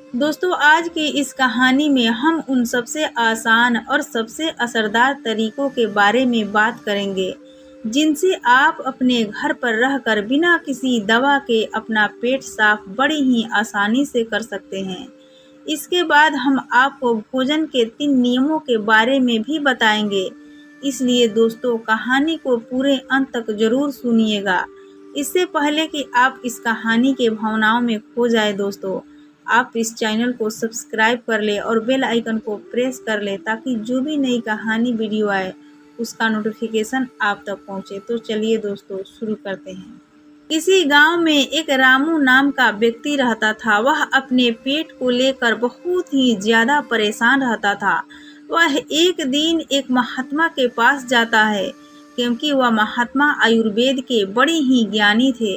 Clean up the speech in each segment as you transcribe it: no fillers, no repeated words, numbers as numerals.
दोस्तों, आज की इस कहानी में हम उन सबसे आसान और सबसे असरदार तरीकों के बारे में बात करेंगे जिनसे आप अपने घर पर रहकर बिना किसी दवा के अपना पेट साफ बड़ी ही आसानी से कर सकते हैं। इसके बाद हम आपको भोजन के 3 नियमों के बारे में भी बताएंगे। इसलिए दोस्तों, कहानी को पूरे अंत तक जरूर सुनिएगा। इससे पहले कि आप इस कहानी के भावनाओं में खो जाए दोस्तों, आप इस चैनल को सब्सक्राइब कर ले और बेल आइकन को प्रेस कर ले ताकि जो भी नई कहानी वीडियो आए उसका नोटिफिकेशन आप तक पहुंचे। तो चलिए दोस्तों, शुरू करते हैं। किसी गांव में एक रामू नाम का व्यक्ति रहता था। वह अपने पेट को लेकर बहुत ही ज्यादा परेशान रहता था। वह एक दिन एक महात्मा के पास जाता है क्योंकि वह महात्मा आयुर्वेद के बड़े ही ज्ञानी थे।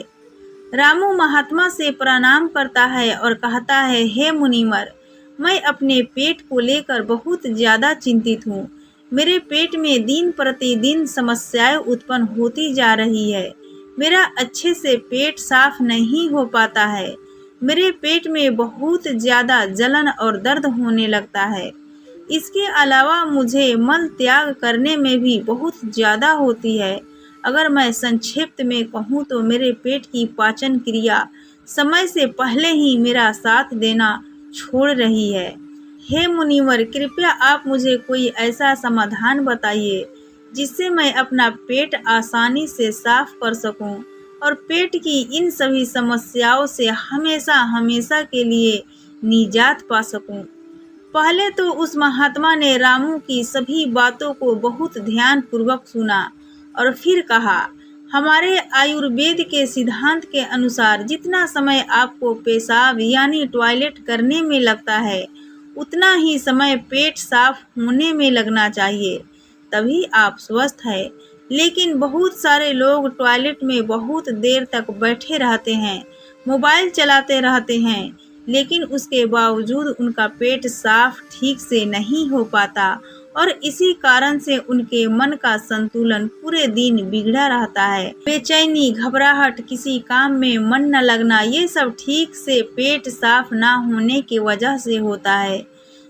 रामू महात्मा से प्रणाम करता है और कहता है, हे मुनिवर, मैं अपने पेट को लेकर बहुत ज्यादा चिंतित हूँ। मेरे पेट में दिन प्रतिदिन समस्याएं उत्पन्न होती जा रही है। मेरा अच्छे से पेट साफ नहीं हो पाता है। मेरे पेट में बहुत ज्यादा जलन और दर्द होने लगता है। इसके अलावा मुझे मल त्याग करने में भी बहुत ज्यादा होती है। अगर मैं संक्षिप्त में कहूँ तो मेरे पेट की पाचन क्रिया समय से पहले ही मेरा साथ देना छोड़ रही है। हे मुनिवर, कृपया आप मुझे कोई ऐसा समाधान बताइए जिससे मैं अपना पेट आसानी से साफ कर सकूं और पेट की इन सभी समस्याओं से हमेशा हमेशा के लिए निजात पा सकूं। पहले तो उस महात्मा ने रामू की सभी बातों को बहुत ध्यान पूर्वक सुना और फिर कहा, हमारे आयुर्वेद के सिद्धांत के अनुसार जितना समय आपको पेशाब यानी टॉयलेट करने में लगता है उतना ही समय पेट साफ होने में लगना चाहिए, तभी आप स्वस्थ हैं। लेकिन बहुत सारे लोग टॉयलेट में बहुत देर तक बैठे रहते हैं, मोबाइल चलाते रहते हैं, लेकिन उसके बावजूद उनका पेट साफ ठीक से नहीं हो पाता और इसी कारण से उनके मन का संतुलन पूरे दिन बिगड़ा रहता है। बेचैनी, घबराहट, किसी काम में मन न लगना, ये सब ठीक से पेट साफ ना होने की वजह से होता है।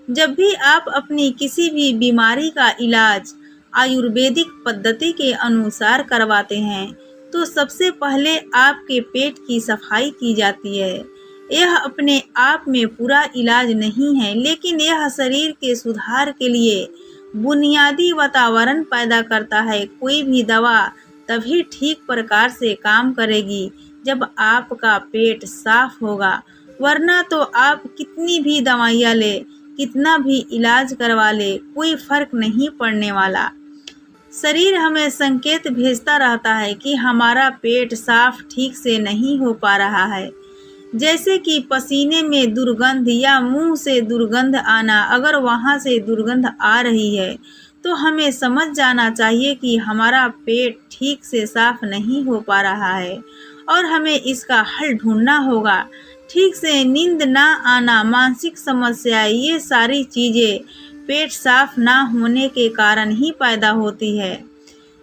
जब भी आप अपनी किसी भी बीमारी का इलाज आयुर्वेदिक पद्धति के अनुसार करवाते हैं तो सबसे पहले आपके पेट की सफाई की जाती है। यह अपने आप में पूरा इलाज नहीं है, लेकिन यह शरीर के सुधार के लिए बुनियादी वातावरण पैदा करता है। कोई भी दवा तभी ठीक प्रकार से काम करेगी जब आपका पेट साफ होगा, वरना तो आप कितनी भी दवाइयाँ ले, कितना भी इलाज करवा ले, कोई फर्क नहीं पड़ने वाला। शरीर हमें संकेत भेजता रहता है कि हमारा पेट साफ ठीक से नहीं हो पा रहा है, जैसे कि पसीने में दुर्गंध या मुंह से दुर्गंध आना। अगर वहां से दुर्गंध आ रही है तो हमें समझ जाना चाहिए कि हमारा पेट ठीक से साफ नहीं हो पा रहा है और हमें इसका हल ढूंढना होगा। ठीक से नींद ना आना, मानसिक समस्याएं, ये सारी चीजें पेट साफ ना होने के कारण ही पैदा होती है।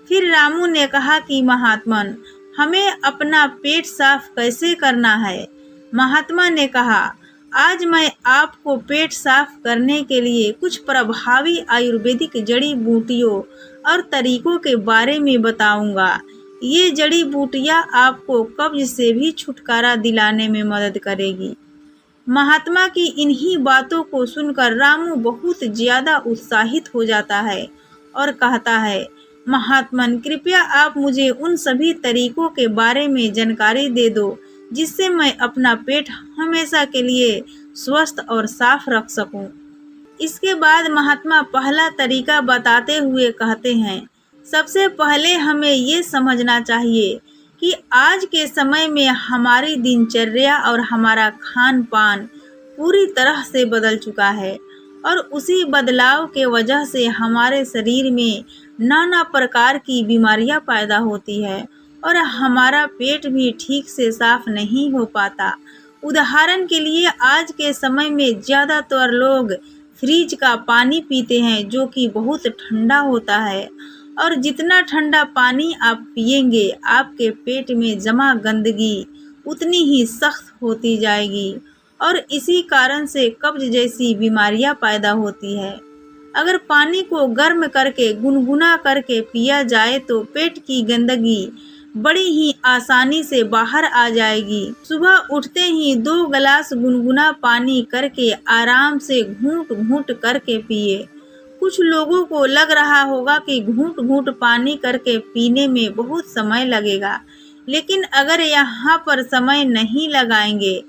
फिर रामू ने कहा कि महात्मन, हमें अपना पेट साफ कैसे करना है? महात्मा ने कहा, आज मैं आपको पेट साफ करने के लिए कुछ प्रभावी आयुर्वेदिक जड़ी बूटियों और तरीकों के बारे में बताऊंगा। ये जड़ी बूटियां आपको कब्ज से भी छुटकारा दिलाने में मदद करेगी। महात्मा की इन्हीं बातों को सुनकर रामू बहुत ज्यादा उत्साहित हो जाता है और कहता है, महात्मन, कृपया आप मुझे उन सभी तरीकों के बारे में जानकारी दे दो जिससे मैं अपना पेट हमेशा के लिए स्वस्थ और साफ रख सकूं। इसके बाद महात्मा पहला तरीका बताते हुए कहते हैं, सबसे पहले हमें ये समझना चाहिए कि आज के समय में हमारी दिनचर्या और हमारा खान पान पूरी तरह से बदल चुका है और उसी बदलाव के वजह से हमारे शरीर में नाना प्रकार की बीमारियां पैदा होती है और हमारा पेट भी ठीक से साफ नहीं हो पाता। उदाहरण के लिए आज के समय में ज़्यादातर लोग फ्रिज का पानी पीते हैं जो कि बहुत ठंडा होता है और जितना ठंडा पानी आप पिएंगे आपके पेट में जमा गंदगी उतनी ही सख्त होती जाएगी और इसी कारण से कब्ज जैसी बीमारियां पैदा होती है। अगर पानी को गर्म करके गुनगुना करके पिया जाए तो पेट की गंदगी बड़ी ही आसानी से बाहर आ जाएगी। सुबह उठते ही 2 गिलास गुनगुना पानी करके आराम से घूंट घूंट करके पिए। कुछ लोगों को लग रहा होगा कि घूंट घूंट पानी करके पीने में बहुत समय लगेगा, लेकिन अगर यहाँ पर समय नहीं लगाएंगे,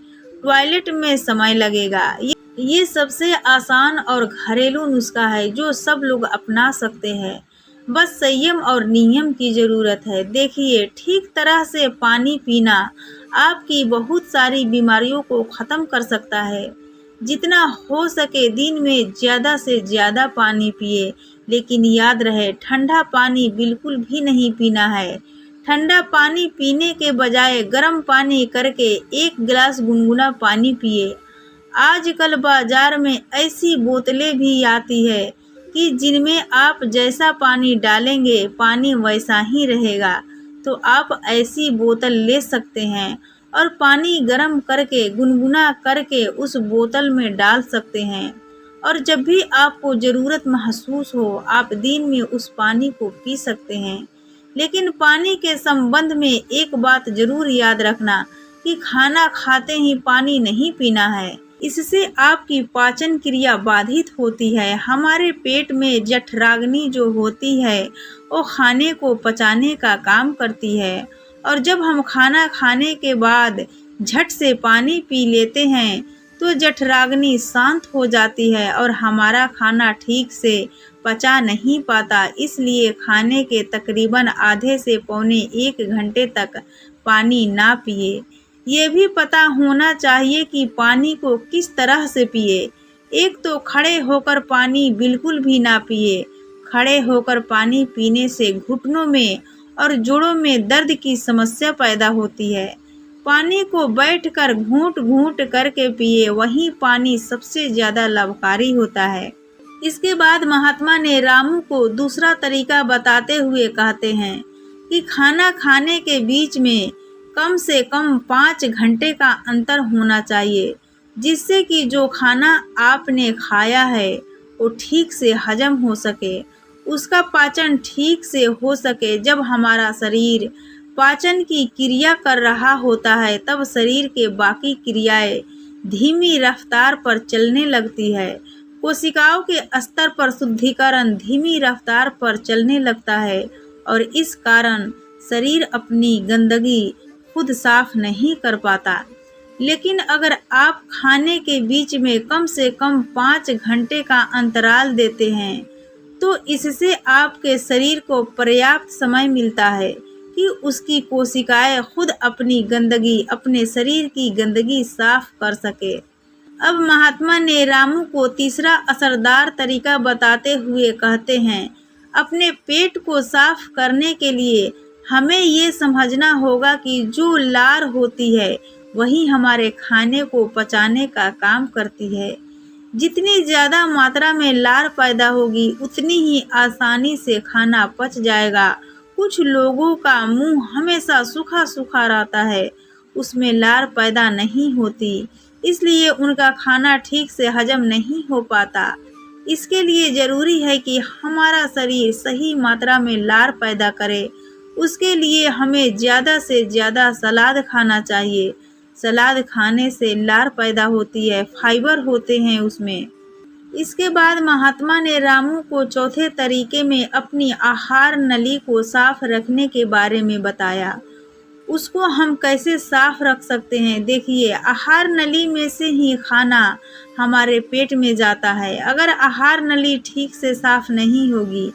टॉयलेट में समय लगेगा। ये सबसे आसान और घरेलू नुस्खा है जो सब लोग अपना सकते हैं। बस संयम और नियम की ज़रूरत है। देखिए, ठीक तरह से पानी पीना आपकी बहुत सारी बीमारियों को ख़त्म कर सकता है। जितना हो सके दिन में ज़्यादा से ज़्यादा पानी पिए, लेकिन याद रहे ठंडा पानी बिल्कुल भी नहीं पीना है। ठंडा पानी पीने के बजाय गर्म पानी करके 1 गिलास गुनगुना पानी पिए। आजकल बाजार में ऐसी बोतलें भी आती है कि जिनमें आप जैसा पानी डालेंगे पानी वैसा ही रहेगा, तो आप ऐसी बोतल ले सकते हैं और पानी गर्म करके गुनगुना करके उस बोतल में डाल सकते हैं। और जब भी आपको ज़रूरत महसूस हो आप दिन में उस पानी को पी सकते हैं। लेकिन पानी के संबंध में एक बात ज़रूर याद रखना कि खाना खाते ही पानी नहीं पीना है। इससे आपकी पाचन क्रिया बाधित होती है। हमारे पेट में जठराग्नि जो होती है वो खाने को पचाने का काम करती है, और जब हम खाना खाने के बाद झट से पानी पी लेते हैं तो जठराग्नि शांत हो जाती है और हमारा खाना ठीक से पचा नहीं पाता। इसलिए खाने के तकरीबन आधे से पौने 1 घंटे तक पानी ना पिए। ये भी पता होना चाहिए कि पानी को किस तरह से पिए। एक तो खड़े होकर पानी बिल्कुल भी ना पिए। खड़े होकर पानी पीने से घुटनों में और जोड़ों में दर्द की समस्या पैदा होती है। पानी को बैठकर घूंट घूंट करके पिए, वही पानी सबसे ज़्यादा लाभकारी होता है। इसके बाद महात्मा ने रामू को दूसरा तरीका बताते हुए कहते हैं कि खाना खाने के बीच में कम से कम 5 घंटे का अंतर होना चाहिए, जिससे कि जो खाना आपने खाया है वो ठीक से हजम हो सके, उसका पाचन ठीक से हो सके। जब हमारा शरीर पाचन की क्रिया कर रहा होता है तब शरीर के बाकी क्रियाएं धीमी रफ्तार पर चलने लगती है। कोशिकाओं के स्तर पर शुद्धिकरण धीमी रफ्तार पर चलने लगता है और इस कारण शरीर अपनी गंदगी खुद साफ नहीं कर पाता। लेकिन अगर आप खाने के बीच में कम से कम 5 घंटे का अंतराल देते हैं तो इससे आपके शरीर को पर्याप्त समय मिलता है कि उसकी कोशिकाएं खुद अपनी गंदगी, अपने शरीर की गंदगी साफ कर सके। अब महात्मा ने रामू को तीसरा असरदार तरीका बताते हुए कहते हैं, अपने पेट को साफ करने के लिए हमें ये समझना होगा कि जो लार होती है वही हमारे खाने को पचाने का काम करती है। जितनी ज़्यादा मात्रा में लार पैदा होगी उतनी ही आसानी से खाना पच जाएगा। कुछ लोगों का मुंह हमेशा सूखा सूखा रहता है, उसमें लार पैदा नहीं होती, इसलिए उनका खाना ठीक से हजम नहीं हो पाता। इसके लिए ज़रूरी है कि हमारा शरीर सही मात्रा में लार पैदा करे। उसके लिए हमें ज़्यादा से ज़्यादा सलाद खाना चाहिए। सलाद खाने से लार पैदा होती है, फाइबर होते हैं उसमें। इसके बाद महात्मा ने रामू को चौथे तरीके में अपनी आहार नली को साफ रखने के बारे में बताया। उसको हम कैसे साफ रख सकते हैं? देखिए, आहार नली में से ही खाना हमारे पेट में जाता है। अगर आहार नली ठीक से साफ नहीं होगी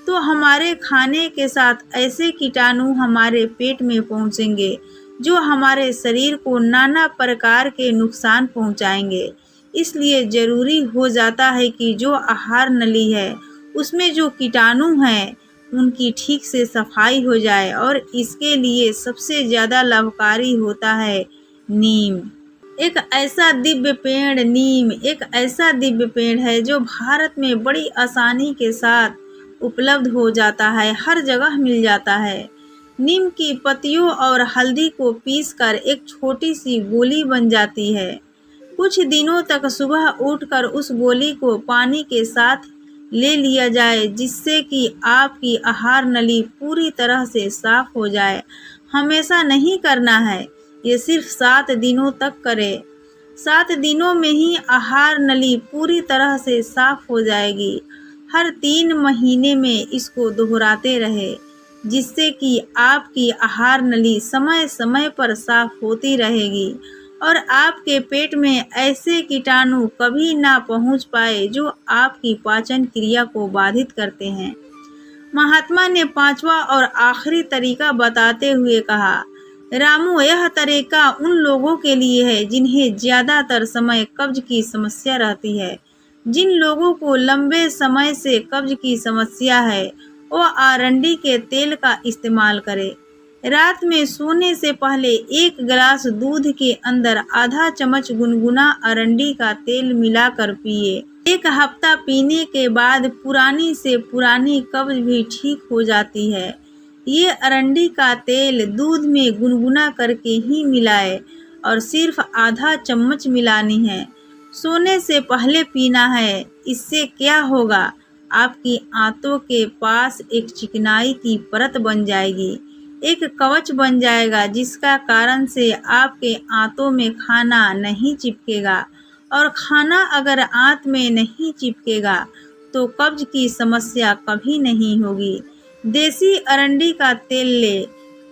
तो हमारे खाने के साथ ऐसे कीटाणु हमारे पेट में पहुंचेंगे जो हमारे शरीर को नाना प्रकार के नुकसान पहुंचाएंगे। इसलिए ज़रूरी हो जाता है कि जो आहार नली है उसमें जो कीटाणु हैं उनकी ठीक से सफाई हो जाए, और इसके लिए सबसे ज़्यादा लाभकारी होता है नीम। एक ऐसा दिव्य पेड़ नीम एक ऐसा दिव्य पेड़ है जो भारत में बड़ी आसानी के साथ उपलब्ध हो जाता है, हर जगह मिल जाता है। नीम की पत्तियों और हल्दी को पीसकर एक छोटी सी गोली बन जाती है। कुछ दिनों तक सुबह उठकर उस गोली को पानी के साथ ले लिया जाए, जिससे कि आपकी आहार नली पूरी तरह से साफ हो जाए। हमेशा नहीं करना है, ये सिर्फ 7 दिनों तक करें। 7 दिनों में ही आहार नली पूरी तरह से साफ हो जाएगी। हर 3 महीने में इसको दोहराते रहे, जिससे कि आपकी आहार नली समय समय पर साफ होती रहेगी और आपके पेट में ऐसे कीटाणु कभी ना पहुंच पाए जो आपकी पाचन क्रिया को बाधित करते हैं। महात्मा ने 5वां और आखिरी तरीका बताते हुए कहा, रामू, यह तरीका उन लोगों के लिए है जिन्हें ज़्यादातर समय कब्ज की समस्या रहती है। जिन लोगों को लंबे समय से कब्ज की समस्या है, वो अरंडी के तेल का इस्तेमाल करें। रात में सोने से पहले 1 गिलास दूध के अंदर आधा चम्मच गुनगुना अरंडी का तेल मिलाकर पिए। 1 हफ्ता पीने के बाद पुरानी से पुरानी कब्ज भी ठीक हो जाती है। ये अरंडी का तेल दूध में गुनगुना करके ही मिलाए और सिर्फ आधा चम्मच मिलानी है। सोने से पहले पीना है। इससे क्या होगा, आपकी आंतों के पास एक चिकनाई की परत बन जाएगी, एक कवच बन जाएगा, जिसका कारण से आपके आंतों में खाना नहीं चिपकेगा। और खाना अगर आंत में नहीं चिपकेगा तो कब्ज की समस्या कभी नहीं होगी। देसी अरंडी का तेल ले।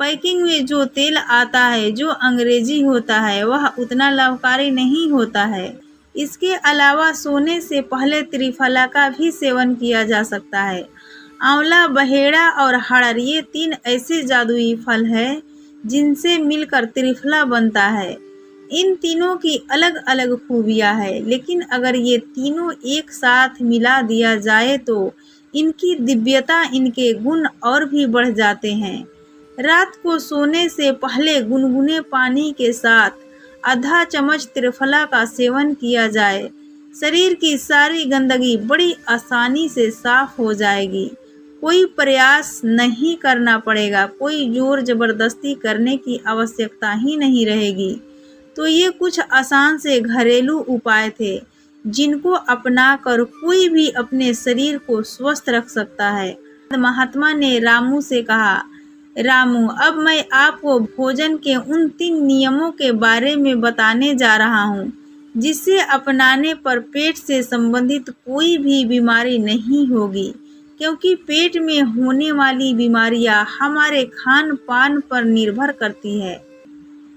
पैकिंग में जो तेल आता है, जो अंग्रेजी होता है, वह उतना लाभकारी नहीं होता है। इसके अलावा सोने से पहले त्रिफला का भी सेवन किया जा सकता है। आंवला, बहेड़ा और हड़र, ये 3 ऐसे जादुई फल हैं जिनसे मिलकर त्रिफला बनता है। इन तीनों की अलग अलग खूबियाँ हैं, लेकिन अगर ये तीनों एक साथ मिला दिया जाए तो इनकी दिव्यता, इनके गुण और भी बढ़ जाते हैं। रात को सोने से पहले गुनगुने पानी के साथ आधा चम्मच त्रिफला का सेवन किया जाए। शरीर की सारी गंदगी बड़ी आसानी से साफ हो जाएगी। कोई प्रयास नहीं करना पड़ेगा, कोई जोर जबरदस्ती करने की आवश्यकता ही नहीं रहेगी। तो ये कुछ आसान से घरेलू उपाय थे जिनको अपनाकर कोई भी अपने शरीर को स्वस्थ रख सकता है। महात्मा ने रामू से कहा, रामू, अब मैं आपको भोजन के उन 3 नियमों के बारे में बताने जा रहा हूँ, जिसे अपनाने पर पेट से संबंधित कोई भी बीमारी नहीं होगी, क्योंकि पेट में होने वाली बीमारियाँ हमारे खान पान पर निर्भर करती है।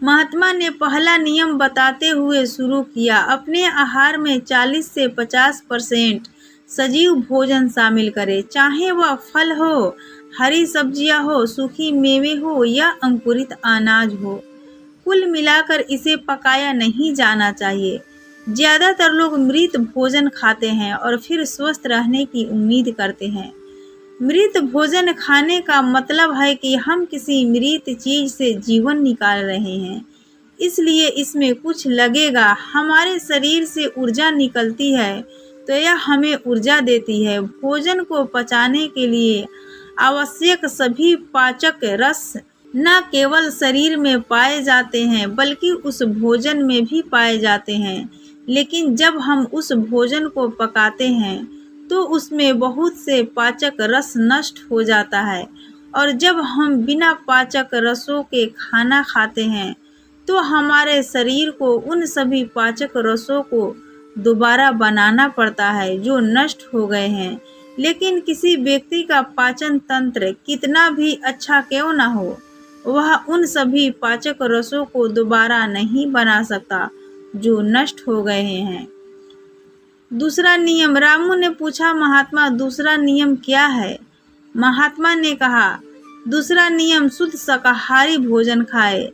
महात्मा ने पहला नियम बताते हुए शुरू किया, अपने आहार में 40 से 50% सजीव भोजन शामिल करें, चाहे वह फल हो, हरी सब्जियां हो, सूखी मेवे हो या अंकुरित अनाज हो। कुल मिलाकर इसे पकाया नहीं जाना चाहिए। ज़्यादातर लोग मृत भोजन खाते हैं और फिर स्वस्थ रहने की उम्मीद करते हैं। मृत भोजन खाने का मतलब है कि हम किसी मृत चीज से जीवन निकाल रहे हैं, इसलिए इसमें कुछ लगेगा। हमारे शरीर से ऊर्जा निकलती है तो यह हमें ऊर्जा देती है। भोजन को पचाने के लिए आवश्यक सभी पाचक रस न केवल शरीर में पाए जाते हैं बल्कि उस भोजन में भी पाए जाते हैं। लेकिन जब हम उस भोजन को पकाते हैं तो उसमें बहुत से पाचक रस नष्ट हो जाता है, और जब हम बिना पाचक रसों के खाना खाते हैं तो हमारे शरीर को उन सभी पाचक रसों को दोबारा बनाना पड़ता है जो नष्ट हो गए हैं। लेकिन किसी व्यक्ति का पाचन तंत्र कितना भी अच्छा क्यों ना हो, वह उन सभी पाचक रसों को दोबारा नहीं बना सकता जो नष्ट हो गए हैं। दूसरा नियम, रामू ने पूछा, महात्मा दूसरा नियम क्या है? महात्मा ने कहा, दूसरा नियम शुद्ध शाकाहारी भोजन खाए,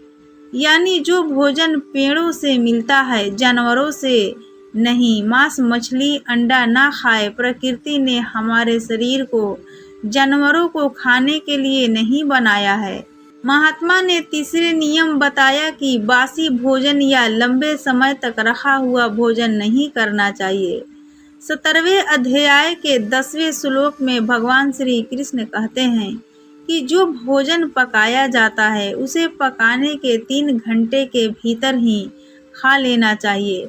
यानी जो भोजन पेड़ों से मिलता है, जानवरों से नहीं। मांस, मछली, अंडा ना खाए। प्रकृति ने हमारे शरीर को जानवरों को खाने के लिए नहीं बनाया है। महात्मा ने तीसरे नियम बताया कि बासी भोजन या लंबे समय तक रखा हुआ भोजन नहीं करना चाहिए। 17वें अध्याय के 10वें श्लोक में भगवान श्री कृष्ण कहते हैं कि जो भोजन पकाया जाता है उसे पकाने के 3 घंटे के भीतर ही खा लेना चाहिए।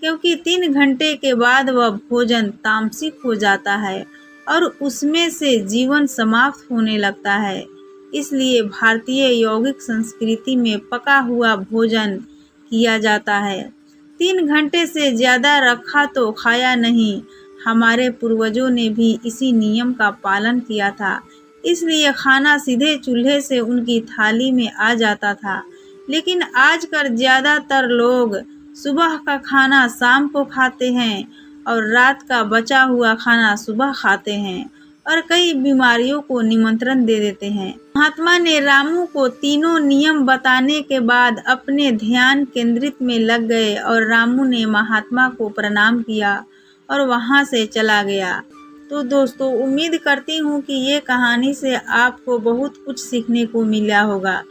क्योंकि 3 घंटे के बाद वह भोजन तामसिक हो जाता है और उसमें से जीवन समाप्त होने लगता है। इसलिए भारतीय यौगिक संस्कृति में पका हुआ भोजन किया जाता है। 3 घंटे से ज़्यादा रखा तो खाया नहीं। हमारे पूर्वजों ने भी इसी नियम का पालन किया था, इसलिए खाना सीधे चूल्हे से उनकी थाली में आ जाता था। लेकिन आजकल ज़्यादातर लोग सुबह का खाना शाम को खाते हैं और रात का बचा हुआ खाना सुबह खाते हैं और कई बीमारियों को निमंत्रण दे देते हैं। महात्मा ने रामू को तीनों नियम बताने के बाद अपने ध्यान केंद्रित में लग गए और रामू ने महात्मा को प्रणाम किया और वहां से चला गया। तो दोस्तों, उम्मीद करती हूँ कि ये कहानी से आपको बहुत कुछ सीखने को मिला होगा।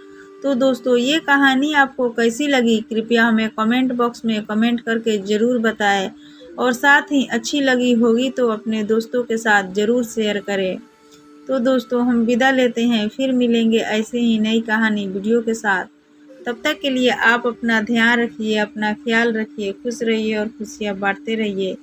तो दोस्तों, ये कहानी आपको कैसी लगी कृपया हमें कमेंट बॉक्स में कमेंट करके ज़रूर बताएं और साथ ही अच्छी लगी होगी तो अपने दोस्तों के साथ ज़रूर शेयर करें। तो दोस्तों, हम विदा लेते हैं, फिर मिलेंगे ऐसे ही नई कहानी वीडियो के साथ। तब तक के लिए आप अपना ध्यान रखिए, अपना ख्याल रखिए, खुश रहिए और खुशियाँ बांटते रहिए।